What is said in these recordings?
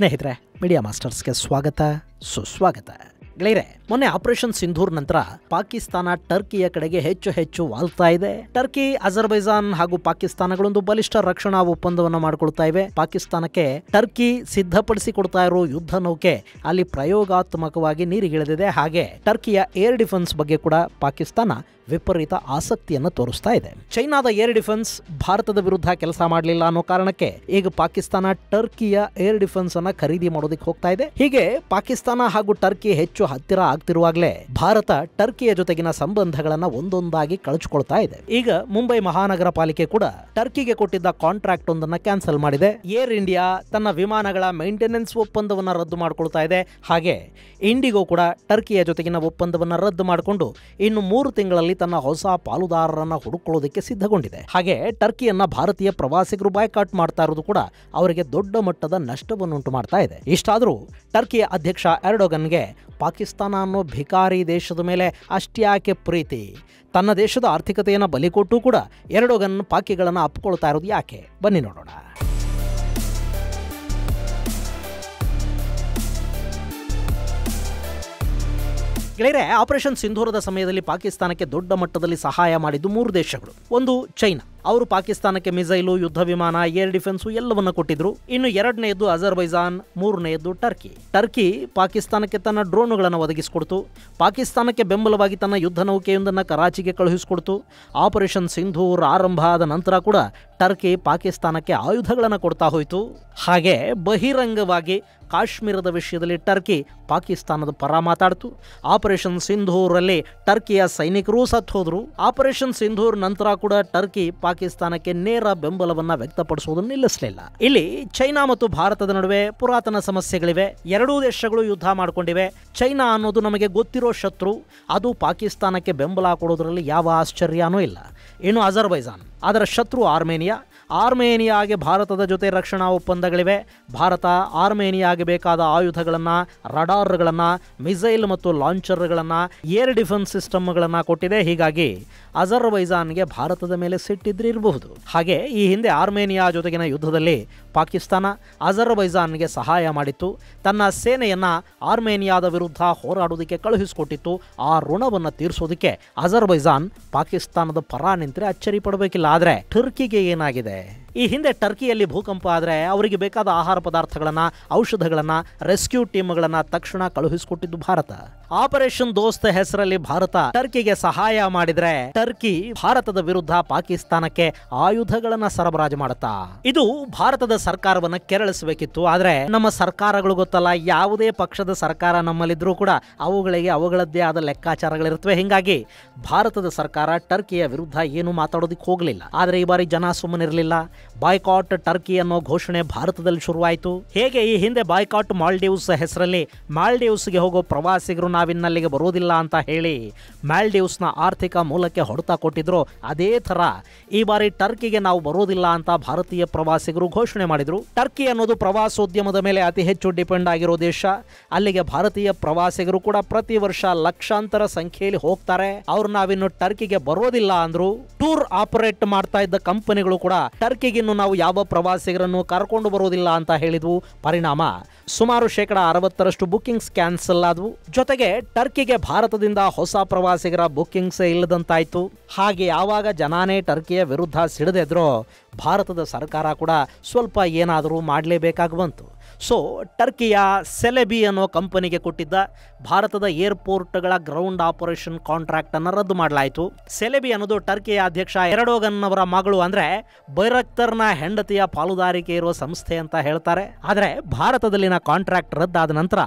ಸ್ನೇಹಿತರೆ, ಮೀಡಿಯಾ ಮಾಸ್ಟರ್ಸ್ಗೆ ಸ್ವಾಗತ ಸುಸ್ವಾಗತ. ಗೆಳೆಯರೆ, ಮೊನ್ನೆ ಆಪರೇಷನ್ ಸಿಂಧೂರ್ ನಂತರ ಪಾಕಿಸ್ತಾನ ಟರ್ಕಿಯ ಕಡೆಗೆ ಹೆಚ್ಚು ವಾಲ್ತಾ ಇದೆ. ಟರ್ಕಿ, ಅಜರ್ಬೈಜಾನ್ ಹಾಗೂ ಪಾಕಿಸ್ತಾನಗಳೊಂದು ಬಲಿಷ್ಠ ರಕ್ಷಣಾ ಒಪ್ಪಂದವನ್ನು ಮಾಡಿಕೊಳ್ತಾ ಇವೆ. ಪಾಕಿಸ್ತಾನಕ್ಕೆ ಟರ್ಕಿ ಸಿದ್ಧಪಡಿಸಿಕೊಡ್ತಾ ಇರೋ ಯುದ್ಧ ನೌಕೆ ಅಲ್ಲಿ ಪ್ರಯೋಗಾತ್ಮಕವಾಗಿ ನೀರಿಗಿಳಿದಿದೆ. ಹಾಗೆ ಟರ್ಕಿಯ ಏರ್ ಡಿಫೆನ್ಸ್ ಬಗ್ಗೆ ಕೂಡ ಪಾಕಿಸ್ತಾನ ವಿಪರೀತ ಆಸಕ್ತಿಯನ್ನು ತೋರಿಸ್ತಾ ಇದೆ. ಚೈನಾದ ಏರ್ ಡಿಫೆನ್ಸ್ ಭಾರತದ ವಿರುದ್ಧ ಕೆಲಸ ಮಾಡಲಿಲ್ಲ ಅನ್ನೋ ಕಾರಣಕ್ಕೆ ಈಗ ಪಾಕಿಸ್ತಾನ ಟರ್ಕಿಯ ಏರ್ ಡಿಫೆನ್ಸ್ ಅನ್ನ ಖರೀದಿ ಮಾಡೋದಕ್ಕೆ ಹೋಗ್ತಾ ಇದೆ. ಹೀಗೆ ಪಾಕಿಸ್ತಾನ ಹಾಗೂ ಟರ್ಕಿ ಹೆಚ್ಚು ಹತ್ತಿರ ಆಗ್ತಿರುವಾಗಲೇ ಭಾರತ ಟರ್ಕಿಯ ಜೊತೆಗಿನ ಸಂಬಂಧಗಳನ್ನ ಒಂದೊಂದಾಗಿ ಕಳಚಿಕೊಳ್ತಾ ಇದೆ. ಈಗ ಮುಂಬೈ ಮಹಾನಗರ ಪಾಲಿಕೆ ಕೂಡ ಟರ್ಕಿಗೆ ಕೊಟ್ಟಿದ್ದ ಕಾಂಟ್ರಾಕ್ಟ್ ಒಂದನ್ನ ಕ್ಯಾನ್ಸಲ್ ಮಾಡಿದೆ. ಏರ್ ಇಂಡಿಯಾ ತನ್ನ ವಿಮಾನಗಳ ಮೇಂಟೆನೆನ್ಸ್ ಒಪ್ಪಂದವನ್ನ ರದ್ದು ಮಾಡಿಕೊಳ್ತಾ ಇದೆ. ಹಾಗೆ ಇಂಡಿಗೋ ಕೂಡ ಟರ್ಕಿಯ ಜೊತೆಗಿನ ಒಪ್ಪಂದವನ್ನ ರದ್ದು ಮಾಡಿಕೊಂಡು ಇನ್ನು 3 ತಿಂಗಳಲ್ಲಿ ತನ್ನ ಹೊಸ ಪಾಲುದಾರರನ್ನ ಹುಡುಕೊಳ್ಳೋದಕ್ಕೆ ಸಿದ್ಧಗೊಂಡಿದೆ. ಹಾಗೆ ಟರ್ಕಿಯನ್ನ ಭಾರತೀಯ ಪ್ರವಾಸಿಗರು ಬಾಯ್ಕಾಟ್ ಮಾಡ್ತಾ ಇರೋದು ಕೂಡ ಅವರಿಗೆ ದೊಡ್ಡ ಮಟ್ಟದ ನಷ್ಟವನ್ನುಂಟು ಮಾಡ್ತಾ ಇದೆ. ಇಷ್ಟಾದರೂ ಟರ್ಕಿಯ ಅಧ್ಯಕ್ಷ ಎರ್ಡೋಗನ್ಗೆ ಪಾಕಿಸ್ತಾನ ಅನ್ನೋ ಭಿಕಾರಿ ದೇಶದ ಮೇಲೆ ಅಷ್ಟ್ಯಾಕೆ ಪ್ರೀತಿ? ತನ್ನ ದೇಶದ ಆರ್ಥಿಕತೆಯನ್ನು ಬಲಿಕೊಟ್ಟು ಕೂಡ ಎರ್ಡೋಗನ್ ಪಾಕಿಗಳನ್ನು ಅಪ್ಕೊಳ್ತಾ ಇರೋದು ಯಾಕೆ? ಬನ್ನಿ ನೋಡೋಣ. ಗೆಳೆಯರೆ, ಆಪರೇಷನ್ ಸಿಂಧೂರದ ಸಮಯದಲ್ಲಿ ಪಾಕಿಸ್ತಾನಕ್ಕೆ ದೊಡ್ಡ ಮಟ್ಟದಲ್ಲಿ ಸಹಾಯ ಮಾಡಿದ್ದು 3 ದೇಶಗಳು. ಒಂದು ಚೈನಾ, ಅವರು ಪಾಕಿಸ್ತಾನಕ್ಕೆ ಮಿಸೈಲು, ಯುದ್ಧ ವಿಮಾನ, ಏರ್ ಡಿಫೆನ್ಸ್ ಎಲ್ಲವನ್ನ ಕೊಟ್ಟಿದ್ರು. ಇನ್ನು 2ನೇದು ಅಜರ್ಬೈಜಾನ್, 3ನೇದು ಟರ್ಕಿ. ಟರ್ಕಿ ಪಾಕಿಸ್ತಾನಕ್ಕೆ ತನ್ನ ಡ್ರೋನುಗಳನ್ನು ಒದಗಿಸಿಕೊಡ್ತು. ಪಾಕಿಸ್ತಾನಕ್ಕೆ ಬೆಂಬಲವಾಗಿ ತನ್ನ ಯುದ್ಧ ನೌಕೆಯೊಂದನ್ನು ಕರಾಚಿಗೆ ಕಳುಹಿಸಿಕೊಡ್ತು. ಆಪರೇಷನ್ ಸಿಂಧೂರ್ ಆರಂಭ ಆದ ನಂತರ ಕೂಡ ಟರ್ಕಿ ಪಾಕಿಸ್ತಾನಕ್ಕೆ ಆಯುಧಗಳನ್ನು ಕೊಡ್ತಾ ಹೋಯಿತು. ಹಾಗೆ ಬಹಿರಂಗವಾಗಿ ಕಾಶ್ಮೀರದ ವಿಷಯದಲ್ಲಿ ಟರ್ಕಿ ಪಾಕಿಸ್ತಾನದ ಪರ ಮಾತಾಡ್ತು. ಆಪರೇಷನ್ ಸಿಂಧೂರಲ್ಲಿ ಟರ್ಕಿಯ ಸೈನಿಕರು ಸತ್ತು ಹೋದ್ರು. ಆಪರೇಷನ್ ಸಿಂಧೂರ್ ನಂತರ ಕೂಡ ಟರ್ಕಿ ಪಾಕಿಸ್ತಾನಕ್ಕೆ ನೇರ ಬೆಂಬಲವನ್ನ ವ್ಯಕ್ತಪಡಿಸುವುದನ್ನು ನಿಲ್ಲಿಸಲಿಲ್ಲ. ಇಲ್ಲಿ ಚೈನಾ ಮತ್ತು ಭಾರತದ ನಡುವೆ ಪುರಾತನ ಸಮಸ್ಯೆಗಳಿವೆ. 2 ದೇಶಗಳು ಯುದ್ಧ ಮಾಡಿಕೊಂಡಿವೆ. ಚೈನಾ ಅನ್ನೋದು ನಮಗೆ ಗೊತ್ತಿರೋ ಶತ್ರು, ಅದು ಪಾಕಿಸ್ತಾನಕ್ಕೆ ಬೆಂಬಲ ಕೊಡೋದ್ರಲ್ಲಿ ಯಾವ ಆಶ್ಚರ್ಯನೂ ಇಲ್ಲ. ಇನ್ನು ಅಜರ್ಬೈಜಾನ್, ಅದರ ಶತ್ರು ಆರ್ಮೇನಿಯಾಗೆ ಭಾರತದ ಜೊತೆ ರಕ್ಷಣಾ ಒಪ್ಪಂದಗಳಿವೆ. ಭಾರತ ಆರ್ಮೇನಿಯಾಗೆ ಬೇಕಾದ ಆಯುಧಗಳನ್ನು, ರಡಾರ್ಗಳನ್ನು, ಮಿಸೈಲ್ ಮತ್ತು ಲಾಂಚರ್ಗಳನ್ನು, ಏರ್ ಡಿಫೆನ್ಸ್ ಸಿಸ್ಟಮ್ಗಳನ್ನು ಕೊಟ್ಟಿದೆ. ಹೀಗಾಗಿ ಅಜರ್ಬೈಜಾನ್ಗೆ ಭಾರತದ ಮೇಲೆ ಸಿಟ್ಟಿದ್ರಿರಬಹುದು. ಹಾಗೆ ಈ ಹಿಂದೆ ಆರ್ಮೇನಿಯಾ ಜೊತೆಗಿನ ಯುದ್ಧದಲ್ಲಿ ಪಾಕಿಸ್ತಾನ ಅಜರ್ಬೈಜಾನ್ಗೆ ಸಹಾಯ ಮಾಡಿತ್ತು. ತನ್ನ ಸೇನೆಯನ್ನ ಆರ್ಮೇನಿಯಾದ ವಿರುದ್ಧ ಹೋರಾಡೋದಕ್ಕೆ ಕಳುಹಿಸಿಕೊಟ್ಟಿತ್ತು. ಆ ಋಣವನ್ನು ತೀರಿಸೋದಕ್ಕೆ ಅಜರ್ಬೈಜಾನ್ ಪಾಕಿಸ್ತಾನದ ಪರ ನಿಂತರೆ ಅಚ್ಚರಿ ಪಡಬೇಕಿಲ್ಲ. ಆದರೆ ಟರ್ಕಿಗೆ ಏನಾಗಿದೆ? ಈ ಹಿಂದೆ ಟರ್ಕಿಯಲ್ಲಿ ಭೂಕಂಪ ಆದರೆ ಅವರಿಗೆ ಬೇಕಾದ ಆಹಾರ ಪದಾರ್ಥಗಳನ್ನು, ಔಷಧಗಳನ್ನು, ರೆಸ್ಕ್ಯೂ ಟೀಮ್ಗಳನ್ನು ತಕ್ಷಣ ಕಳುಹಿಸಿಕೊಟ್ಟಿದ್ದು ಭಾರತ. ಆಪರೇಷನ್ ದೋಸ್ತ್ ಹೆಸರಲ್ಲಿ ಭಾರತ ಟರ್ಕಿಗೆ ಸಹಾಯ ಮಾಡಿದ್ರೆ ಟರ್ಕಿ ಭಾರತದ ವಿರುದ್ಧ ಪಾಕಿಸ್ತಾನಕ್ಕೆ ಆಯುಧಗಳನ್ನು ಸರಬರಾಜು ಮಾಡುತ್ತಾ? ಇದು ಭಾರತದ ಸರ್ಕಾರವನ್ನು ಕೆರಳಿಸಬೇಕಿತ್ತು. ಆದರೆ ನಮ್ಮ ಸರ್ಕಾರಗಳು ಗೊತ್ತಲ್ಲ, ಯಾವುದೇ ಪಕ್ಷದ ಸರ್ಕಾರ ನಮ್ಮಲ್ಲಿದ್ರೂ ಕೂಡ ಅವುಗಳಿಗೆ ಅವುಗಳದ್ದೇ ಆದ ಲೆಕ್ಕಾಚಾರಗಳಿರುತ್ತವೆ. ಹೀಗಾಗಿ ಭಾರತದ ಸರ್ಕಾರ ಟರ್ಕಿಯ ವಿರುದ್ಧ ಏನು ಮಾತಾಡೋದಕ್ಕೆ ಹೋಗಲಿಲ್ಲ. ಆದರೆ ಈ ಬಾರಿ ಜನ ಸುಮ್ಮನಿರಲಿಲ್ಲ. ಬಾಯ್ಕಾಟ್ ಟರ್ಕಿ ಅನ್ನೋ ಘೋಷಣೆ ಭಾರತದಲ್ಲಿ ಶುರುವಾಯಿತು. ಹೇಗೆ ಈ ಹಿಂದೆ ಬಾಯ್ಕಾಟ್ ಮಾಲ್ಡೀವ್ಸ್ ಹೆಸರಲ್ಲಿ ಮಾಲ್ಡೀವ್ಸ್ಗೆ ಹೋಗೋ ಪ್ರವಾಸಿಗರು ನಾವಿನ್ನಲ್ಲಿಗೆ ಬರೋದಿಲ್ಲ ಅಂತ ಹೇಳಿ ಮಾಲ್ಡೀವ್ಸ್ನ ಆರ್ಥಿಕ ಮೂಲಕ್ಕೆ ಹೊಡೆತ ಕೊಟ್ಟಿದ್ರು, ಅದೇ ಥರ ಈ ಬಾರಿ ಟರ್ಕಿಗೆ ನಾವು ಬರೋದಿಲ್ಲ ಅಂತ ಭಾರತೀಯ ಪ್ರವಾಸಿಗರು ಘೋಷಣೆ ಮಾಡಿದ್ರು. ಟರ್ಕಿ ಅನ್ನೋದು ಪ್ರವಾಸೋದ್ಯಮದ ಮೇಲೆ ಅತಿ ಹೆಚ್ಚು ಡಿಪೆಂಡ್ ಆಗಿರೋ ದೇಶ. ಅಲ್ಲಿಗೆ ಭಾರತೀಯ ಪ್ರವಾಸಿಗರು ಕೂಡ ಪ್ರತಿ ವರ್ಷ ಲಕ್ಷಾಂತರ ಸಂಖ್ಯೆಯಲ್ಲಿ ಹೋಗ್ತಾರೆ. ಅವ್ರು ನಾವಿನ್ನು ಟರ್ಕಿಗೆ ಬರೋದಿಲ್ಲ ಅಂದ್ರು. ಟೂರ್ ಆಪರೇಟ್ ಮಾಡ್ತಾ ಇದ್ದ ಕಂಪನಿಗಳು ಕೂಡ ಟರ್ಕಿಗಿನ್ನು ನಾವು ಯಾವ ಪ್ರವಾಸಿಗರನ್ನು ಕರ್ಕೊಂಡು ಬರೋದಿಲ್ಲ ಅಂತ ಹೇಳಿದ್ವು. ಪರಿಣಾಮ ಸುಮಾರು 60% ಬುಕ್ಕಿಂಗ್ಸ್ ಕ್ಯಾನ್ಸಲ್ ಆದವು. ಜೊತೆಗೆ ಟರ್ಕಿಗೆ ಭಾರತದಿಂದ ಹೊಸ ಪ್ರವಾಸಿಗರ ಬುಕ್ಕಿಂಗ್ಸ್ ಇಲ್ಲದಂತಾಯ್ತು. ಹಾಗೆ ಯಾವಾಗ ಜನಾನೇ ಟರ್ಕಿಯ ವಿರುದ್ಧ ಸಿಡಿದೆದ್ರೋ ಭಾರತದ ಸರ್ಕಾರ ಕೂಡ ಸ್ವಲ್ಪ ಏನಾದರೂ ಮಾಡಲೇಬೇಕಾಗಿ ಬಂತು. ಸೊ ಟರ್ಕಿಯ ಸೆಲೆಬಿ ಅನ್ನೋ ಕಂಪನಿಗೆ ಕೊಟ್ಟಿದ್ದ ಭಾರತದ ಏರ್ಪೋರ್ಟ್ಗಳ ಗ್ರೌಂಡ್ ಆಪರೇಷನ್ ಕಾಂಟ್ರಾಕ್ಟ್ ಅನ್ನು ರದ್ದು ಮಾಡಲಾಯಿತು. ಸೆಲೆಬಿ ಅನ್ನೋದು ಟರ್ಕಿಯ ಅಧ್ಯಕ್ಷ ಎರ್ಡೋಗನ್ ಅವರ ಮಗಳು, ಅಂದ್ರೆ ಬೈರಕ್ತರ್ನ ಹೆಂಡತಿಯ ಪಾಲುದಾರಿಕೆ ಇರುವ ಸಂಸ್ಥೆ ಅಂತ ಹೇಳ್ತಾರೆ. ಆದರೆ ಭಾರತದಲ್ಲಿನ ಕಾಂಟ್ರಾಕ್ಟ್ ರದ್ದಾದ ನಂತರ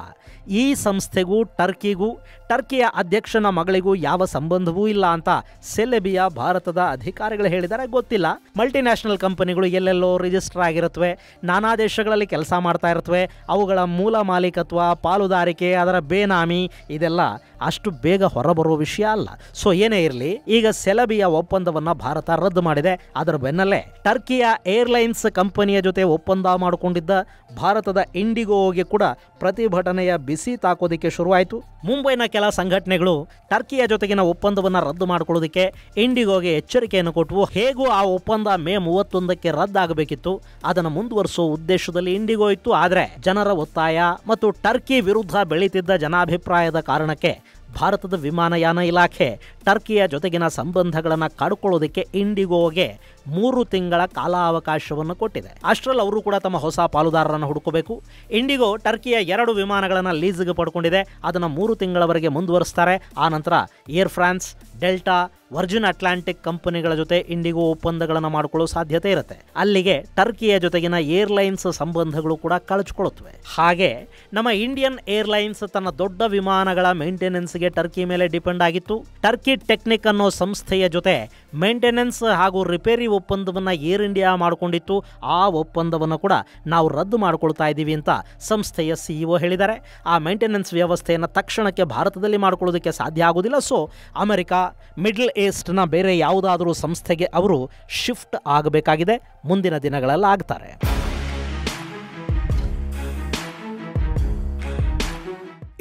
ಈ ಸಂಸ್ಥೆಗೂ ಟರ್ಕಿಗೂ, ಟರ್ಕಿಯ ಅಧ್ಯಕ್ಷನ ಮಗಳಿಗೂ ಯಾವ ಸಂಬಂಧವೂ ಇಲ್ಲ ಅಂತ ಸೆಲೆಬಿಯ ಭಾರತದ ಅಧಿಕಾರಿಗಳು ಹೇಳಿದ್ದಾರೆ. ಗೊತ್ತಿಲ್ಲ, ಮಲ್ಟಿನ್ಯಾಷನಲ್ ಕಂಪನಿಗಳು ಎಲ್ಲೆಲ್ಲೋ ರಿಜಿಸ್ಟರ್ ಆಗಿರುತ್ತವೆ, ನಾನಾ ದೇಶಗಳಲ್ಲಿ ಕೆಲಸ ಮಾಡ್ತಾ ಇರುತ್ತವೆ. ಅವುಗಳ ಮೂಲ ಮಾಲೀಕತ್ವ, ಪಾಲುದಾರಿಕೆ, ಅದರ ಬೇನಾಮಿ ಇದೆಲ್ಲ ಅಷ್ಟು ಬೇಗ ಹೊರಬರೋ ವಿಷಯ ಅಲ್ಲ. ಸೊ ಏನೇ ಇರಲಿ, ಈಗ ಸೆಲಬಿಯ ಒಪ್ಪಂದವನ್ನ ಭಾರತ ರದ್ದು ಮಾಡಿದೆ. ಅದರ ಬೆನ್ನಲ್ಲೇ ಟರ್ಕಿಯ ಏರ್ಲೈನ್ಸ್ ಕಂಪನಿಯ ಜೊತೆ ಒಪ್ಪಂದ ಮಾಡಿಕೊಂಡಿದ್ದ ಭಾರತದ ಇಂಡಿಗೋಗೆ ಕೂಡ ಪ್ರತಿಭಟನೆಯ ಬಿಸಿ ತಾಕೋದಿಕ್ಕೆ ಶುರುವಾಯಿತು. ಮುಂಬೈನ ಕೆಲ ಸಂಘಟನೆಗಳು ಟರ್ಕಿಯ ಜೊತೆಗಿನ ಒಪ್ಪಂದವನ್ನು ರದ್ದು ಮಾಡಿಕೊಳ್ಳೋದಕ್ಕೆ ಇಂಡಿಗೋಗೆ ಎಚ್ಚರಿಕೆಯನ್ನು ಕೊಟ್ಟವು. ಹೇಗೂ ಆ ಒಪ್ಪಂದ ಮೇ 31ಕ್ಕೆ ರದ್ದಾಗಬೇಕಿತ್ತು. ಅದನ್ನು ಮುಂದುವರಿಸುವ ಉದ್ದೇಶದಲ್ಲಿ ಇಂಡಿಗೋ ಇತ್ತು. ಆದರೆ ಜನರ ಒತ್ತಾಯ ಮತ್ತು ಟರ್ಕಿ ವಿರುದ್ಧ ಬೆಳೀತಿದ್ದ ಜನಾಭಿಪ್ರಾಯದ ಕಾರಣಕ್ಕೆ ಭಾರತದ ವಿಮಾನಯಾನ ಇಲಾಖೆ ಟರ್ಕಿಯ ಜೊತೆಗಿನ ಸಂಬಂಧಗಳನ್ನು ಕಡ್ಕೊಳ್ಳೋದಕ್ಕೆ ಇಂಡಿಗೋಗೆ 3 ತಿಂಗಳ ಕಾಲಾವಕಾಶವನ್ನು ಕೊಟ್ಟಿದೆ. ಅಷ್ಟರಲ್ಲಿ ಅವರು ಕೂಡ ತಮ್ಮ ಹೊಸ ಪಾಲುದಾರರನ್ನು ಹುಡುಕಬೇಕು. ಇಂಡಿಗೋ ಟರ್ಕಿಯ 2 ವಿಮಾನಗಳನ್ನು ಲೀಸ್ಗೆ ಪಡ್ಕೊಂಡಿದೆ. ಅದನ್ನು 3 ತಿಂಗಳವರೆಗೆ ಮುಂದುವರಿಸ್ತಾರೆ. ಆ ನಂತರ air France, delta, Virgin Atlantic ಕಂಪನಿಗಳ ಜೊತೆ ಇಂಡಿಗೋ ಒಪ್ಪಂದಗಳನ್ನು ಮಾಡಿಕೊಳ್ಳೋ ಸಾಧ್ಯತೆ ಇರುತ್ತೆ. ಅಲ್ಲಿಗೆ ಟರ್ಕಿಯ ಜೊತೆಗಿನ ಏರ್ಲೈನ್ಸ್ ಸಂಬಂಧಗಳು ಕೂಡ ಕಳಚಿಕೊಳ್ಳುತ್ತವೆ. ಹಾಗೆ ನಮ್ಮ ಇಂಡಿಯನ್ ಏರ್ಲೈನ್ಸ್ ತನ್ನ ದೊಡ್ಡ ವಿಮಾನಗಳ ಮೇಂಟೆನೆನ್ಸ್ಗೆ ಟರ್ಕಿ ಮೇಲೆ ಡಿಪೆಂಡ್ ಆಗಿತ್ತು. ಟರ್ಕಿ ಟೆಕ್ನಿಕ್ ಅನ್ನೋ ಸಂಸ್ಥೆಯ ಜೊತೆ ಮೇಂಟೆನೆನ್ಸ್ ಹಾಗೂ ರಿಪೇರಿ ಒಪ್ಪಂದವನ್ನು ಏರ್ ಇಂಡಿಯಾ ಮಾಡಿಕೊಂಡಿತ್ತು. ಆ ಒಪ್ಪಂದವನ್ನು ಕೂಡ ನಾವು ರದ್ದು ಮಾಡಿಕೊಳ್ತಾ ಇದ್ದೀವಿ ಅಂತ ಸಂಸ್ಥೆಯ CEO ಹೇಳಿದ್ದಾರೆ. ಆ ಮೇಂಟೆನೆನ್ಸ್ ವ್ಯವಸ್ಥೆಯನ್ನು ತಕ್ಷಣಕ್ಕೆ ಭಾರತದಲ್ಲಿ ಮಾಡಿಕೊಳ್ಳೋದಕ್ಕೆ ಸಾಧ್ಯ ಆಗೋದಿಲ್ಲ. ಸೊ ಅಮೆರಿಕ, ಮಿಡ್ಲ್ ಈಸ್ಟ್ನ ಬೇರೆ ಯಾವುದಾದರೂ ಸಂಸ್ಥೆಗೆ ಅವರು ಶಿಫ್ಟ್ ಆಗಬೇಕಾಗಿದೆ. ಮುಂದಿನ ದಿನಗಳಲ್ಲಿ ಆಗ್ತಾರೆ.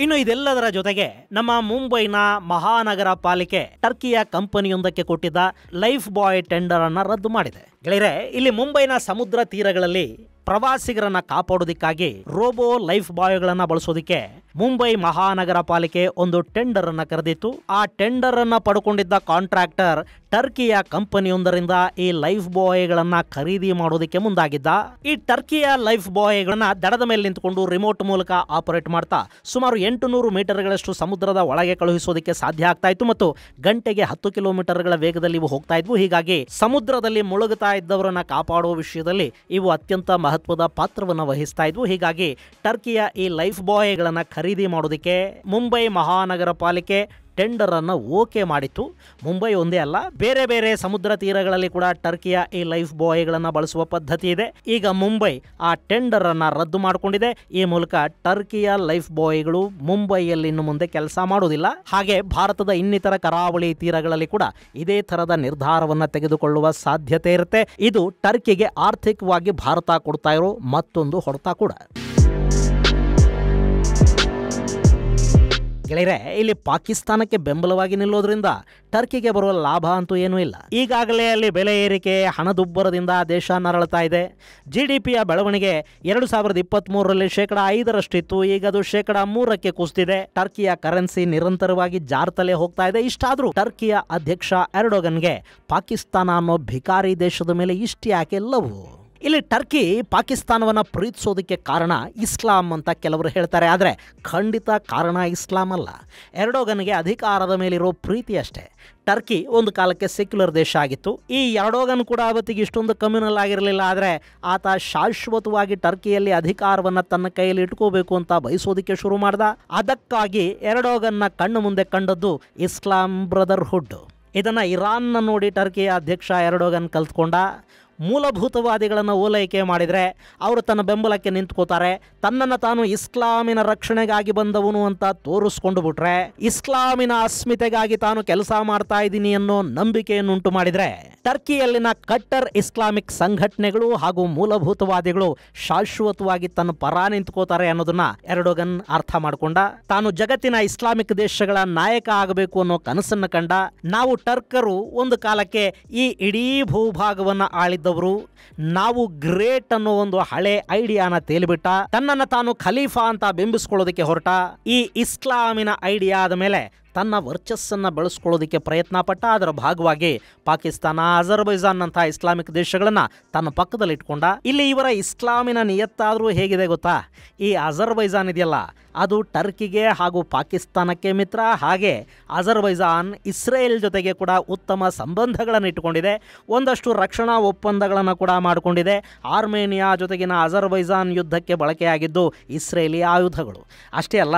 ಇನ್ನು ಇದೆಲ್ಲದರ ಜೊತೆಗೆ ನಮ್ಮ ಮುಂಬೈನ ಮಹಾನಗರ ಪಾಲಿಕೆ ಟರ್ಕಿಯ ಕಂಪನಿಯೊಂದಕ್ಕೆ ಕೊಟ್ಟಿದ್ದ ಲೈಫ್ ಬಾಯ್ ಟೆಂಡರ್ ಅನ್ನು ರದ್ದು ಮಾಡಿದೆ. ಗೆಳೆಯರೆ, ಇಲ್ಲಿ ಮುಂಬೈನ ಸಮುದ್ರ ತೀರಗಳಲ್ಲಿ ಪ್ರವಾಸಿಗರನ್ನ ಕಾಪಾಡೋದಕ್ಕಾಗಿ ರೋಬೋ ಲೈಫ್ ಬಾಯ್ಗಳನ್ನು ಬಳಸೋದಕ್ಕೆ ಮುಂಬೈ ಮಹಾನಗರ ಪಾಲಿಕೆ ಒಂದು ಟೆಂಡರ್ ಅನ್ನ ಕರೆದಿತ್ತು. ಆ ಟೆಂಡರ್ ಅನ್ನ ಪಡ್ಕೊಂಡಿದ್ದ ಕಾಂಟ್ರಾಕ್ಟರ್ ಟರ್ಕಿಯ ಕಂಪನಿಯೊಂದರಿಂದ ಈ ಲೈಫ್ ಬಾಯ್ಗಳನ್ನ ಖರೀದಿ ಮಾಡೋದಕ್ಕೆ ಮುಂದಾಗಿದ್ದ. ಈ ಟರ್ಕಿಯ ಲೈಫ್ ಬಾಯ್ಗಳನ್ನ ದಡದ ಮೇಲೆ ನಿಂತುಕೊಂಡು ರಿಮೋಟ್ ಮೂಲಕ ಆಪರೇಟ್ ಮಾಡ್ತಾ ಸುಮಾರು 800 ಮೀಟರ್ಗಳಷ್ಟು ಸಮುದ್ರದ ಒಳಗೆ ಕಳುಹಿಸೋದಕ್ಕೆ ಸಾಧ್ಯ ಆಗ್ತಾ ಇತ್ತು ಮತ್ತು ಗಂಟೆಗೆ 10 ಕಿಲೋಮೀಟರ್ಗಳ ವೇಗದಲ್ಲಿ ಇವು ಹೋಗ್ತಾ ಇದ್ವು. ಹೀಗಾಗಿ ಸಮುದ್ರದಲ್ಲಿ ಮುಳುಗುತ್ತಾ ಇದ್ದವರನ್ನ ಕಾಪಾಡುವ ವಿಷಯದಲ್ಲಿ ಇವು ಅತ್ಯಂತ ಮಹತ್ವದ ಪಾತ್ರವನ್ನು ವಹಿಸ್ತಾ ಇದ್ವು. ಹೀಗಾಗಿ ಟರ್ಕಿಯ ಈ ಲೈಫ್ ಬಾಯ್ಗಳನ್ನ ಖರೀದಿ ಮಾಡೋದಕ್ಕೆ ಮುಂಬೈ ಮಹಾನಗರ ಪಾಲಿಕೆ ಟೆಂಡರ್ ಅನ್ನು ಓಕೆ ಮಾಡಿತ್ತು. ಮುಂಬೈ ಒಂದೇ ಅಲ್ಲ, ಬೇರೆ ಬೇರೆ ಸಮುದ್ರ ತೀರಗಳಲ್ಲಿ ಕೂಡ ಟರ್ಕಿಯ ಈ ಲೈಫ್ ಬಾಯ್ಗಳನ್ನು ಬಳಸುವ ಪದ್ಧತಿ ಇದೆ. ಈಗ ಮುಂಬೈ ಆ ಟೆಂಡರ್ ಅನ್ನು ರದ್ದು ಮಾಡಿಕೊಂಡಿದೆ. ಈ ಮೂಲಕ ಟರ್ಕಿಯ ಲೈಫ್ ಬಾಯ್ಗಳು ಮುಂಬೈಯಲ್ಲಿ ಇನ್ನು ಮುಂದೆ ಕೆಲಸ ಮಾಡೋದಿಲ್ಲ. ಹಾಗೆ ಭಾರತದ ಇನ್ನಿತರ ಕರಾವಳಿ ತೀರಗಳಲ್ಲಿ ಕೂಡ ಇದೇ ತರದ ನಿರ್ಧಾರವನ್ನು ತೆಗೆದುಕೊಳ್ಳುವ ಸಾಧ್ಯತೆ ಇರುತ್ತೆ. ಇದು ಟರ್ಕಿಗೆ ಆರ್ಥಿಕವಾಗಿ ಭಾರತ ಕೊಡ್ತಾ ಇರೋ ಮತ್ತೊಂದು ಹೊಡೆತ ಕೂಡ. ಗೆಳೆಯರೆ, ಇಲ್ಲಿ ಪಾಕಿಸ್ತಾನಕ್ಕೆ ಬೆಂಬಲವಾಗಿ ನಿಲ್ಲೋದ್ರಿಂದ ಟರ್ಕಿಗೆ ಬರುವ ಲಾಭ ಅಂತೂ ಏನೂ ಇಲ್ಲ. ಈಗಾಗಲೇ ಅಲ್ಲಿ ಬೆಲೆ ಏರಿಕೆ, ಹಣದುಬ್ಬರದಿಂದ ದೇಶ ನರಳುತ್ತಾ ಇದೆ. GDPಯ ಬೆಳವಣಿಗೆ 2023ರಲ್ಲಿ 5% ಈಗ ಅದು 3% ಕುಸಿದಿದೆ. ಟರ್ಕಿಯ ಕರೆನ್ಸಿ ನಿರಂತರವಾಗಿ ಜಾರ್ತಲೇ ಹೋಗ್ತಾ ಇದೆ. ಇಷ್ಟಾದರೂ ಟರ್ಕಿಯ ಅಧ್ಯಕ್ಷ ಎರ್ಡೋಗನ್ಗೆ ಪಾಕಿಸ್ತಾನ ಅನ್ನೋ ಭಿಕಾರಿ ದೇಶದ ಮೇಲೆ ಇಷ್ಟು ಯಾಕೆ ಲವ್? ಇಲ್ಲಿ ಟರ್ಕಿ ಪಾಕಿಸ್ತಾನವನ್ನು ಪ್ರೀತಿಸೋದಕ್ಕೆ ಕಾರಣ ಇಸ್ಲಾಂ ಅಂತ ಕೆಲವರು ಹೇಳ್ತಾರೆ. ಆದರೆ ಖಂಡಿತ ಕಾರಣ ಇಸ್ಲಾಂ ಅಲ್ಲ, ಎರ್ಡೋಗನ್ಗೆ ಅಧಿಕಾರದ ಮೇಲಿರೋ ಪ್ರೀತಿ ಅಷ್ಟೇ. ಟರ್ಕಿ ಒಂದು ಕಾಲಕ್ಕೆ ಸೆಕ್ಯುಲರ್ ದೇಶ ಆಗಿತ್ತು. ಈ ಎರ್ಡೋಗನ್ ಕೂಡ ಅವತ್ತಿಗೆ ಇಷ್ಟೊಂದು ಕಮ್ಯುನಲ್ ಆಗಿರಲಿಲ್ಲ. ಆದರೆ ಆತ ಶಾಶ್ವತವಾಗಿ ಟರ್ಕಿಯಲ್ಲಿ ಅಧಿಕಾರವನ್ನು ತನ್ನ ಕೈಯಲ್ಲಿ ಇಟ್ಕೋಬೇಕು ಅಂತ ಬಯಸೋದಕ್ಕೆ ಶುರು ಮಾಡ್ದ. ಅದಕ್ಕಾಗಿ ಎರ್ಡೋಗನ್ನ ಕಣ್ಣು ಮುಂದೆ ಕಂಡದ್ದು ಇಸ್ಲಾಂ ಬ್ರದರ್ಹುಡ್. ಇದನ್ನು ಇರಾನ್ನ ನೋಡಿ ಟರ್ಕಿಯ ಅಧ್ಯಕ್ಷ ಎರ್ಡೋಗನ್ ಕಲ್ತ್ಕೊಂಡ. ಮೂಲಭೂತವಾದಿಗಳನ್ನು ಓಲೈಕೆ ಮಾಡಿದರೆ ಅವರು ತನ್ನ ಬೆಂಬಲಕ್ಕೆ ನಿಂತ್ಕೋತಾರೆ. ತನ್ನನ್ನು ತಾನು ಇಸ್ಲಾಮಿನ ರಕ್ಷಣೆಗಾಗಿ ಬಂದವನು ಅಂತ ತೋರಿಸ್ಕೊಂಡು ಬಿಟ್ರೆ, ಇಸ್ಲಾಮಿನ ಅಸ್ಮಿತೆಗಾಗಿ ತಾನು ಕೆಲಸ ಮಾಡ್ತಾ ಇದ್ದೀನಿ ಅನ್ನೋ ನಂಬಿಕೆಯನ್ನುಂಟು ಮಾಡಿದರೆ ಟರ್ಕಿಯಲ್ಲಿನ ಕಟ್ಟರ್ ಇಸ್ಲಾಮಿಕ್ ಸಂಘಟನೆಗಳು ಹಾಗೂ ಮೂಲಭೂತವಾದಿಗಳು ಶಾಶ್ವತವಾಗಿ ತನ್ನ ಪರ ನಿಂತ್ಕೋತಾರೆ ಅನ್ನೋದನ್ನ ಎರ್ಡೋಗನ್ ಅರ್ಥ ಮಾಡಿಕೊಂಡ. ತಾನು ಜಗತ್ತಿನ ಇಸ್ಲಾಮಿಕ್ ದೇಶಗಳ ನಾಯಕ ಆಗಬೇಕು ಅನ್ನೋ ಕನಸನ್ನು ಕಂಡ. ನಾವು ಟರ್ಕರು ಒಂದು ಕಾಲಕ್ಕೆ ಈ ಇಡೀ ಭೂಭಾಗವನ್ನು ಆಳಿದ್ದವರು, ನಾವು ಗ್ರೇಟ್ ಅನ್ನೋ ಒಂದು ಹಳೆ ಐಡಿಯಾನ ತೇಲಿಬಿಟ್ಟ. ತನ್ನನ್ನು ತಾನು ಖಲೀಫಾ ಅಂತ ಬಿಂಬಿಸ್ಕೊಳ್ಳೋದಕ್ಕೆ ಹೊರಟ. ಈ ಇಸ್ಲಾಮಿನ ಐಡಿಯಾದ ಮೇಲೆ ತನ್ನ ವರ್ಚಸ್ಸನ್ನು ಬೆಳೆಸ್ಕೊಳ್ಳೋದಕ್ಕೆ ಪ್ರಯತ್ನ ಪಟ್ಟ. ಅದರ ಭಾಗವಾಗಿ ಪಾಕಿಸ್ತಾನ, ಅಜರ್ಬೈಜಾನ್ ನಂತಹ ಇಸ್ಲಾಮಿಕ್ ದೇಶಗಳನ್ನು ತನ್ನ ಪಕ್ಕದಲ್ಲಿ ಇಟ್ಕೊಂಡ. ಇಲ್ಲಿ ಇವರ ಇಸ್ಲಾಮಿನ ನಿಯತ್ತಾದರೂ ಹೇಗಿದೆ ಗೊತ್ತಾ? ಈ ಅಜರ್ಬೈಜಾನ್ ಇದೆಯಲ್ಲ, ಅದು ಟರ್ಕಿಗೆ ಹಾಗೂ ಪಾಕಿಸ್ತಾನಕ್ಕೆ ಮಿತ್ರ. ಹಾಗೆ ಅಜರ್ಬೈಜಾನ್ ಇಸ್ರೇಲ್ ಜೊತೆಗೆ ಕೂಡ ಉತ್ತಮ ಸಂಬಂಧಗಳನ್ನು ಇಟ್ಟುಕೊಂಡಿದೆ. ಒಂದಷ್ಟು ರಕ್ಷಣಾ ಒಪ್ಪಂದಗಳನ್ನು ಕೂಡ ಮಾಡಿಕೊಂಡಿದೆ. ಆರ್ಮೇನಿಯಾ ಜೊತೆಗಿನ ಅಜರ್ಬೈಜಾನ್ ಯುದ್ಧಕ್ಕೆ ಬಳಕೆಯಾಗಿದ್ದು ಇಸ್ರೇಲಿ ಆಯುಧಗಳು. ಅಷ್ಟೇ ಅಲ್ಲ,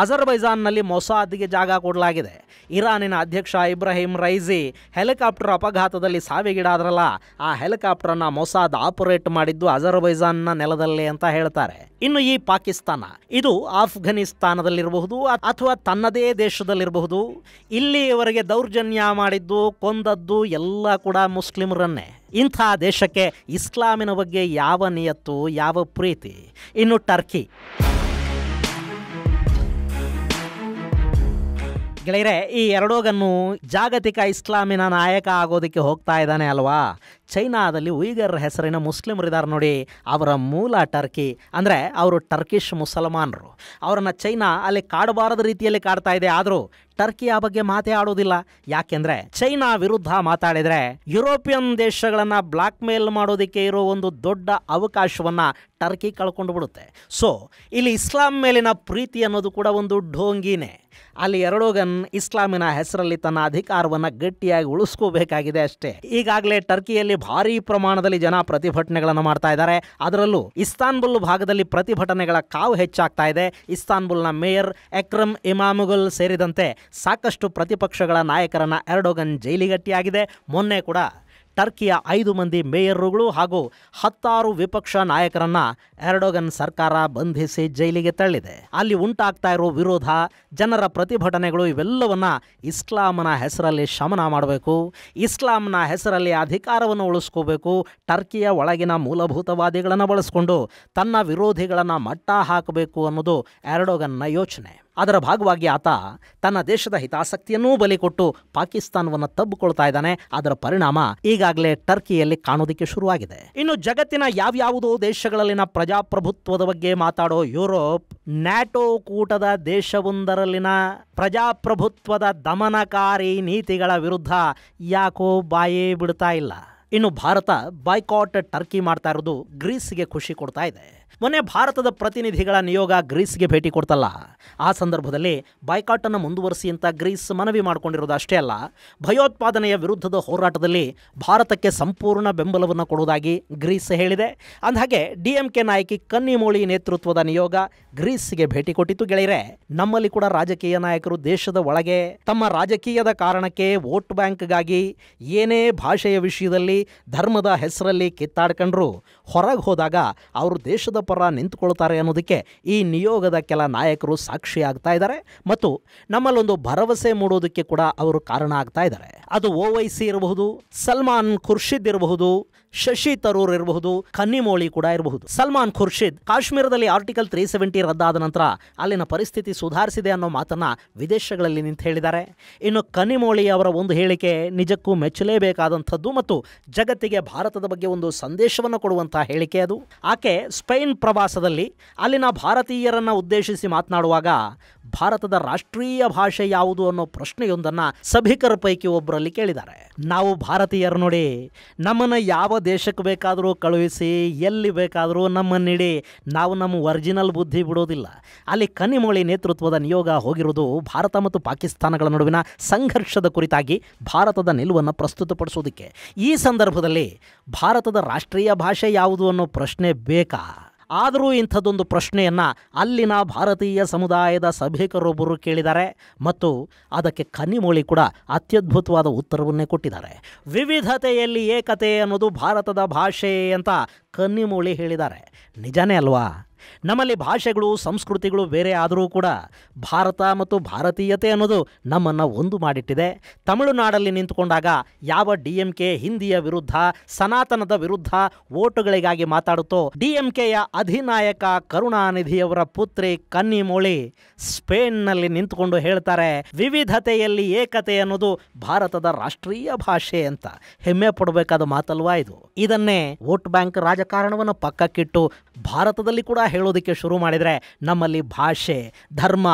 ಅಜರ್ಬೈಜಾನ್ನಲ್ಲಿ ಮೊಸಾದ್ಗೆ ಜಾಗ ಕೊಡಲಾಗಿದೆ. ಇರಾನಿನ ಅಧ್ಯಕ್ಷ ಇಬ್ರಾಹಿಂ ರೈಸಿ ಹೆಲಿಕಾಪ್ಟರ್ ಅಪಘಾತದಲ್ಲಿ ಸಾವಿಗೀಡಾದ್ರಲ್ಲ, ಆ ಹೆಲಿಕಾಪ್ಟರ್ನ ಮೊಸಾದ್ ಆಪರೇಟ್ ಮಾಡಿದ್ದು ಅಜರ್ಬೈಜಾನ್ನ ನೆಲದಲ್ಲೇ ಅಂತ ಹೇಳ್ತಾರೆ. ಇನ್ನು ಈ ಪಾಕಿಸ್ತಾನ, ಇದು ಅಫ್ಘಾನಿಸ್ತಾನದಲ್ಲಿರಬಹುದು ಅಥವಾ ತನ್ನದೇ ದೇಶದಲ್ಲಿರಬಹುದು, ಇಲ್ಲಿಯವರೆಗೆ ದೌರ್ಜನ್ಯ ಮಾಡಿದ್ದು, ಕೊಂದದ್ದು ಎಲ್ಲ ಕೂಡ ಮುಸ್ಲಿಮರನ್ನೇ. ಇಂಥ ದೇಶಕ್ಕೆ ಇಸ್ಲಾಮಿನ ಬಗ್ಗೆ ಯಾವ ನಿಯತ್ತು, ಯಾವ ಪ್ರೀತಿ? ಇನ್ನು ಟರ್ಕಿ ಗೆಳೆಯರೆ, ಈ ಎರ್ಡೋಗನ್ನು ಜಾಗತಿಕ ಇಸ್ಲಾಮಿನ ನಾಯಕ ಆಗೋದಕ್ಕೆ ಹೋಗ್ತಾ ಇದ್ದಾನೆ ಅಲ್ವಾ? ಚೈನಾದಲ್ಲಿ ಉಯ್ಗರ್ ಹೆಸರಿನ ಮುಸ್ಲಿಮರಿದ್ದಾರೆ ನೋಡಿ, ಅವರ ಮೂಲ ಟರ್ಕಿ, ಅಂದರೆ ಅವರು ಟರ್ಕಿಶ್ ಮುಸಲ್ಮಾನರು. ಅವರನ್ನು ಚೈನಾ ಅಲ್ಲಿ ಕಾಡಬಾರದ ರೀತಿಯಲ್ಲಿ ಕಾಡ್ತಾ ಇದೆ. ಆದರೂ ಟರ್ಕಿ ಆ ಬಗ್ಗೆ ಮಾತೇ ಆಡೋದಿಲ್ಲ. ಯಾಕೆಂದ್ರೆ ಚೈನಾ ವಿರುದ್ಧ ಮಾತಾಡಿದರೆ ಯುರೋಪಿಯನ್ ದೇಶಗಳನ್ನು ಬ್ಲಾಕ್ ಮೇಲ್ ಮಾಡೋದಕ್ಕೆ ಇರೋ ಒಂದು ದೊಡ್ಡ ಅವಕಾಶವನ್ನು ಟರ್ಕಿ ಕಳ್ಕೊಂಡು ಬಿಡುತ್ತೆ. ಸೊ ಇಲ್ಲಿ ಇಸ್ಲಾಂ ಮೇಲಿನ ಪ್ರೀತಿ ಅನ್ನೋದು ಕೂಡ ಒಂದು ಢೋಂಗಿನೇ. ಅಲ್ಲಿ ಎರ್ಡೋಗನ್ ಇಸ್ಲಾಮಿನ ಹೆಸರಲ್ಲಿ ತನ್ನ ಅಧಿಕಾರವನ್ನು ಗಟ್ಟಿಯಾಗಿ ಉಳಿಸ್ಕೋಬೇಕಾಗಿದೆ ಅಷ್ಟೇ. ಈಗಾಗಲೇ ಟರ್ಕಿಯಲ್ಲಿ ಭಾರೀ ಪ್ರಮಾಣದಲ್ಲಿ ಜನ ಪ್ರತಿಭಟನೆಗಳನ್ನು ಮಾಡ್ತಾ ಇದ್ದಾರೆ. ಅದರಲ್ಲೂ ಇಸ್ತಾನ್ಬುಲ್ ಭಾಗದಲ್ಲಿ ಪ್ರತಿಭಟನೆಗಳ ಕಾವು ಹೆಚ್ಚಾಗ್ತಾ ಇದೆ. ಇಸ್ತಾನ್ಬುಲ್ನ ಮೇಯರ್ ಎಕ್ರಮ್ ಇಮಾಮುಗುಲ್ ಸೇರಿದಂತೆ ಸಾಕಷ್ಟು ಪ್ರತಿಪಕ್ಷಗಳ ನಾಯಕರನ್ನ ಎರ್ಡೋಗನ್ ಜೈಲಿಗಟ್ಟಿಯಾಗಿದೆ. ಮೊನ್ನೆ ಕೂಡ ಟರ್ಕಿಯ 5 ಮಂದಿ ಮೇಯರ್ಗಳು ಹಾಗೂ 10 ವಿಪಕ್ಷ ನಾಯಕರನ್ನ ಎರ್ಡೋಗನ್ ಸರ್ಕಾರ ಬಂಧಿಸಿ ಜೈಲಿಗೆ ತಳ್ಳಿದೆ. ಅಲ್ಲಿ ಉಂಟಾಗ್ತಾ ಇರೋ ವಿರೋಧ, ಜನರ ಪ್ರತಿಭಟನೆಗಳು ಇವೆಲ್ಲವನ್ನ ಇಸ್ಲಾಮನ ಹೆಸರಲ್ಲಿ ಶಮನ ಮಾಡಬೇಕು, ಇಸ್ಲಾಂನ ಹೆಸರಲ್ಲಿ ಅಧಿಕಾರವನ್ನು ಉಳಿಸ್ಕೋಬೇಕು, ಟರ್ಕಿಯ ಒಳಗಿನ ಮೂಲಭೂತವಾದಿಗಳನ್ನು ಬಳಸಿಕೊಂಡು ತನ್ನ ವಿರೋಧಿಗಳನ್ನು ಮಟ್ಟ ಹಾಕಬೇಕು ಅನ್ನೋದು ಎರ್ಡೋಗನ್ನ ಯೋಚನೆ. ಅದರ ಭಾಗವಾಗಿ ಆತ ತನ್ನ ದೇಶದ ಹಿತಾಸಕ್ತಿಯನ್ನೂ ಬಲಿ ಕೊಟ್ಟು ಪಾಕಿಸ್ತಾನವನ್ನು ತಬ್ಬಿಕೊಳ್ತಾ ಇದ್ದಾನೆ. ಅದರ ಪರಿಣಾಮ ಈಗಾಗಲೇ ಟರ್ಕಿಯಲ್ಲಿ ಕಾಣೋದಕ್ಕೆ ಶುರುವಾಗಿದೆ. ಇನ್ನು ಜಗತ್ತಿನ ಯಾವ್ಯಾವುದೋ ದೇಶಗಳಲ್ಲಿನ ಪ್ರಜಾಪ್ರಭುತ್ವದ ಬಗ್ಗೆ ಮಾತಾಡೋ ಯುರೋಪ್ ನ್ಯಾಟೋ ಕೂಟದ ದೇಶವೊಂದರಲ್ಲಿನ ಪ್ರಜಾಪ್ರಭುತ್ವದ ದಮನಕಾರಿ ನೀತಿಗಳ ವಿರುದ್ಧ ಯಾಕೋ ಬಾಯೇ ಬಿಡ್ತಾ ಇಲ್ಲ. ಇನ್ನು ಭಾರತ ಬಾಯ್ಕಾಟ್ ಟರ್ಕಿ ಮಾಡ್ತಾ ಇರೋದು ಗ್ರೀಸ್ಗೆ ಖುಷಿ ಕೊಡ್ತಾ ಇದೆ. ಮೊನ್ನೆ ಭಾರತದ ಪ್ರತಿನಿಧಿಗಳ ನಿಯೋಗ ಗ್ರೀಸ್ಗೆ ಭೇಟಿ ಕೊಡ್ತಲ್ಲ, ಆ ಸಂದರ್ಭದಲ್ಲಿ ಬಾಯ್ಕಾಟನ್ನು ಮುಂದುವರಿಸಿ ಅಂತ ಗ್ರೀಸ್ ಮನವಿ ಮಾಡಿಕೊಂಡಿರೋದು ಅಷ್ಟೇ ಅಲ್ಲ, ಭಯೋತ್ಪಾದನೆಯ ವಿರುದ್ಧದ ಹೋರಾಟದಲ್ಲಿ ಭಾರತಕ್ಕೆ ಸಂಪೂರ್ಣ ಬೆಂಬಲವನ್ನು ಕೊಡುವುದಾಗಿ ಗ್ರೀಸ್ ಹೇಳಿದೆ. ಅಂದಹಾಗೆ DMK ನಾಯಕಿ ಕನ್ನಿಮೋಳಿ ನೇತೃತ್ವದ ನಿಯೋಗ ಗ್ರೀಸ್ಗೆ ಭೇಟಿ ಕೊಟ್ಟಿತ್ತು. ಗೆಳೆಯರೆ, ನಮ್ಮಲ್ಲಿ ಕೂಡ ರಾಜಕೀಯ ನಾಯಕರು ದೇಶದ ಒಳಗೆ ತಮ್ಮ ರಾಜಕೀಯದ ಕಾರಣಕ್ಕೆ ವೋಟ್ ಬ್ಯಾಂಕ್ಗಾಗಿ ಏನೇ ಭಾಷೆಯ ವಿಷಯದಲ್ಲಿ ಧರ್ಮದ ಹೆಸರಲ್ಲಿ ಕಿತ್ತಾಡ್ಕೊಂಡ್ರು ಹೊರಗೆ ಹೋದಾಗ ಅವರು ದೇಶದ ಪರ ನಿಂತುಕೊಳ್ತಾರೆ ಅನ್ನೋದಕ್ಕೆ ಈ ನಿಯೋಗದ ಕೆಲ ನಾಯಕರು ಸಾಕ್ಷಿ ಆಗ್ತಾ ಇದ್ದಾರೆ ಮತ್ತು ನಮ್ಮಲ್ಲೊಂದು ಭರವಸೆ ಮೂಡೋದಕ್ಕೆ ಕೂಡ ಅವರು ಕಾರಣ ಆಗ್ತಾ ಇದ್ದಾರೆ. ಅದು OIC ಇರಬಹುದು, ಸಲ್ಮಾನ್ ಖುರ್ಷಿದ್ ಇರಬಹುದು, ಶಶಿ ತರೂರ್ ಇರಬಹುದು, ಕನ್ನಿಮೋಳಿ ಕೂಡ ಇರಬಹುದು. ಸಲ್ಮಾನ್ ಖುರ್ಷಿದ್ ಕಾಶ್ಮೀರದಲ್ಲಿ ಆರ್ಟಿಕಲ್ 370 ರದ್ದಾದ ನಂತರ ಅಲ್ಲಿನ ಪರಿಸ್ಥಿತಿ ಸುಧಾರಿಸಿದೆ ಅನ್ನೋ ಮಾತನ್ನ ವಿದೇಶಗಳಲ್ಲಿ ನಿಂತು ಹೇಳಿದ್ದಾರೆ. ಇನ್ನು ಕನ್ನಿಮೋಳಿ ಅವರ ಒಂದು ಹೇಳಿಕೆ ನಿಜಕ್ಕೂ ಮೆಚ್ಚಲೇಬೇಕಾದಂಥದ್ದು ಮತ್ತು ಜಗತ್ತಿಗೆ ಭಾರತದ ಬಗ್ಗೆ ಒಂದು ಸಂದೇಶವನ್ನು ಕೊಡುವಂತಹ ಹೇಳಿಕೆ ಅದು. ಆಕೆ ಸ್ಪೇನ್ ಪ್ರವಾಸದಲ್ಲಿ ಅಲ್ಲಿನ ಭಾರತೀಯರನ್ನ ಉದ್ದೇಶಿಸಿ ಮಾತನಾಡುವಾಗ ಭಾರತದ ರಾಷ್ಟ್ರೀಯ ಭಾಷೆ ಯಾವುದು ಅನ್ನೋ ಪ್ರಶ್ನೆಯೊಂದನ್ನು ಸಭಿಕರ ಪೈಕಿ ಒಬ್ಬರಲ್ಲಿ ಕೇಳಿದ್ದಾರೆ. ನಾವು ಭಾರತೀಯರು ನೋಡಿ, ನಮ್ಮನ್ನು ಯಾವ ದೇಶಕ್ಕೆ ಬೇಕಾದರೂ ಕಳುಹಿಸಿ, ಎಲ್ಲಿ ಬೇಕಾದರೂ ನಮ್ಮನ್ನಿಡಿ, ನಾವು ನಮ್ಮ ಒರಿಜಿನಲ್ ಬುದ್ಧಿ ಬಿಡೋದಿಲ್ಲ. ಅಲ್ಲಿ ಕನ್ನಿಮೋಳಿ ನೇತೃತ್ವದ ನಿಯೋಗ ಹೋಗಿರುವುದು ಭಾರತ ಮತ್ತು ಪಾಕಿಸ್ತಾನಗಳ ನಡುವಿನ ಸಂಘರ್ಷದ ಕುರಿತಾಗಿ ಭಾರತದ ನಿಲುವನ್ನು ಪ್ರಸ್ತುತಪಡಿಸೋದಕ್ಕೆ. ಈ ಸಂದರ್ಭದಲ್ಲಿ ಭಾರತದ ರಾಷ್ಟ್ರೀಯ ಭಾಷೆ ಯಾವುದು ಅನ್ನೋ ಪ್ರಶ್ನೆ ಬೇಕಾ? ಆದರೂ ಇಂಥದ್ದೊಂದು ಪ್ರಶ್ನೆಯನ್ನು ಅಲ್ಲಿನ ಭಾರತೀಯ ಸಮುದಾಯದ ಸಭಿಕರೊಬ್ಬರು ಕೇಳಿದ್ದಾರೆ ಮತ್ತು ಅದಕ್ಕೆ ಕನ್ನಿಮೋಳಿ ಕೂಡ ಅತ್ಯದ್ಭುತವಾದ ಉತ್ತರವನ್ನೇ ಕೊಟ್ಟಿದ್ದಾರೆ. ವಿವಿಧತೆಯಲ್ಲಿ ಏಕತೆ ಅನ್ನೋದು ಭಾರತದ ಭಾಷೆ ಅಂತ ಕನ್ನಿಮೋಳಿ ಹೇಳಿದ್ದಾರೆ. ನಿಜಾನೇ ಅಲ್ವಾ? ನಮ್ಮಲ್ಲಿ ಭಾಷೆಗಳು, ಸಂಸ್ಕೃತಿಗಳು ಬೇರೆ ಆದರೂ ಕೂಡ ಭಾರತ ಮತ್ತು ಭಾರತೀಯತೆ ಅನ್ನೋದು ನಮ್ಮನ್ನು ಒಂದು ಮಾಡಿಟ್ಟಿದೆ. ತಮಿಳುನಾಡಲ್ಲಿ ನಿಂತುಕೊಂಡಾಗ ಯಾವ DMK ಹಿಂದಿಯ ವಿರುದ್ಧ, ಸನಾತನದ ವಿರುದ್ಧ ವೋಟುಗಳಿಗಾಗಿ ಮಾತಾಡುತ್ತೋ, DMKಯ ಅಧಿನಾಯಕ ಕರುಣಾನಿಧಿಯವರ ಪುತ್ರಿ ಕನ್ನಿಮೋಳಿ ಸ್ಪೇನ್ನಲ್ಲಿ ನಿಂತುಕೊಂಡು ಹೇಳ್ತಾರೆ, ವಿವಿಧತೆಯಲ್ಲಿ ಏಕತೆ ಅನ್ನೋದು ಭಾರತದ ರಾಷ್ಟ್ರೀಯ ಭಾಷೆ ಅಂತ. ಹೆಮ್ಮೆ ಪಡಬೇಕಾದ ಮಾತಲ್ವಾ ಇದು? ಇದನ್ನೇ ವೋಟ್ ಬ್ಯಾಂಕ್ ರಾಜಕಾರಣವನ್ನು ಪಕ್ಕಕ್ಕಿಟ್ಟು ಭಾರತದಲ್ಲಿ ಕೂಡ ಹೇಳೋದಕ್ಕೆ ಶುರು ಮಾಡಿದರೆ ನಮ್ಮಲ್ಲಿ ಭಾಷೆ, ಧರ್ಮ,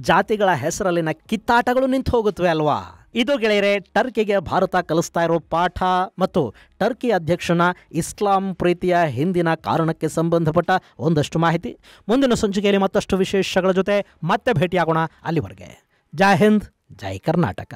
ಜಾತಿಗಳ ಹೆಸರಲ್ಲಿನ ಕಿತ್ತಾಟಗಳು ನಿಂತು ಹೋಗುತ್ತವೆ ಅಲ್ವಾ? ಇದು ಗೆಳೆಯರೆ ಟರ್ಕಿಗೆ ಭಾರತ ಕಲಿಸ್ತಾ ಇರೋ ಪಾಠ ಮತ್ತು ಟರ್ಕಿ ಅಧ್ಯಕ್ಷನ ಇಸ್ಲಾಂ ಪ್ರೀತಿಯ ಹಿಂದಿನ ಕಾರಣಕ್ಕೆ ಸಂಬಂಧಪಟ್ಟ ಒಂದಷ್ಟು ಮಾಹಿತಿ. ಮುಂದಿನ ಸಂಚಿಕೆಯಲ್ಲಿ ಮತ್ತಷ್ಟು ವಿಶೇಷಗಳ ಜೊತೆ ಮತ್ತೆ ಭೇಟಿಯಾಗೋಣ. ಅಲ್ಲಿವರೆಗೆ ಜೈ ಹಿಂದ್, ಜೈ ಕರ್ನಾಟಕ.